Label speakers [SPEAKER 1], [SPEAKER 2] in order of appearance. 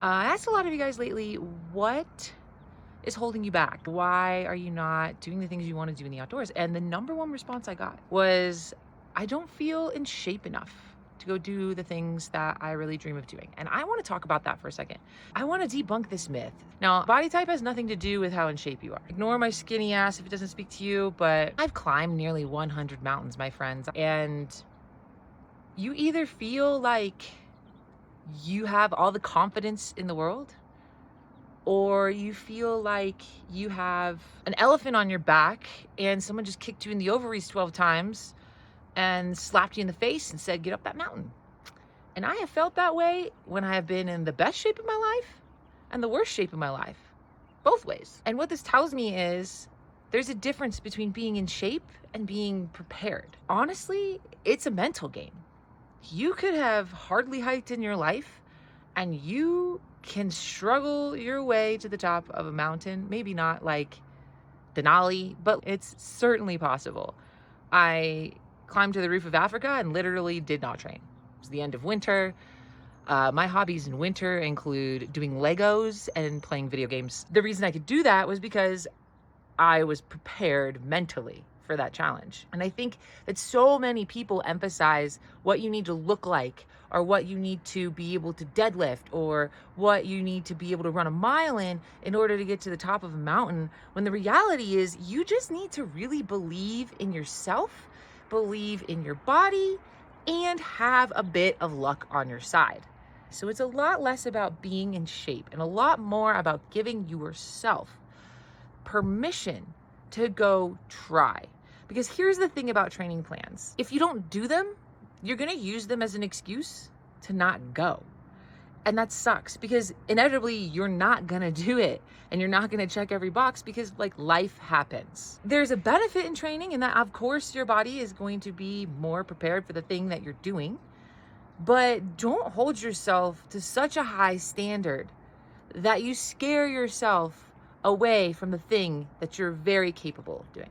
[SPEAKER 1] I asked a lot of you guys lately, what is holding you back? Why are you not doing the things you want to do in the outdoors? And the number one response I got was, I don't feel in shape enough to go do the things that I really dream of doing. And I want to talk about that for a second. I want to debunk this myth. Now, body type has nothing to do with how in shape you are. Ignore my skinny ass if it doesn't speak to you, but I've climbed nearly 100 mountains, my friends. And you either feel like you have all the confidence in the world, or you feel like you have an elephant on your back and someone just kicked you in the ovaries 12 times and slapped you in the face and said, get up that mountain. And I have felt that way when I have been in the best shape of my life and the worst shape of my life, both ways. And what this tells me is there's a difference between being in shape and being prepared. Honestly, it's a mental game. You could have hardly hiked in your life and you can struggle your way to the top of a mountain. Maybe not like Denali, but it's certainly possible. I climbed to the roof of Africa and literally did not train. It was the end of winter. My hobbies in winter include doing Legos and playing video games. The reason I could do that was because I was prepared mentally for that challenge. And I think that so many people emphasize what you need to look like, or what you need to be able to deadlift, or what you need to be able to run a mile in order to get to the top of a mountain, when the reality is you just need to really believe in yourself, believe in your body, and have a bit of luck on your side. So it's a lot less about being in shape and a lot more about giving yourself permission to go try. Because here's the thing about training plans. If you don't do them, you're going to use them as an excuse to not go. And that sucks because inevitably you're not going to do it and you're not going to check every box because like life happens. There's a benefit in training in that of course your body is going to be more prepared for the thing that you're doing, but don't hold yourself to such a high standard that you scare yourself away from the thing that you're very capable of doing.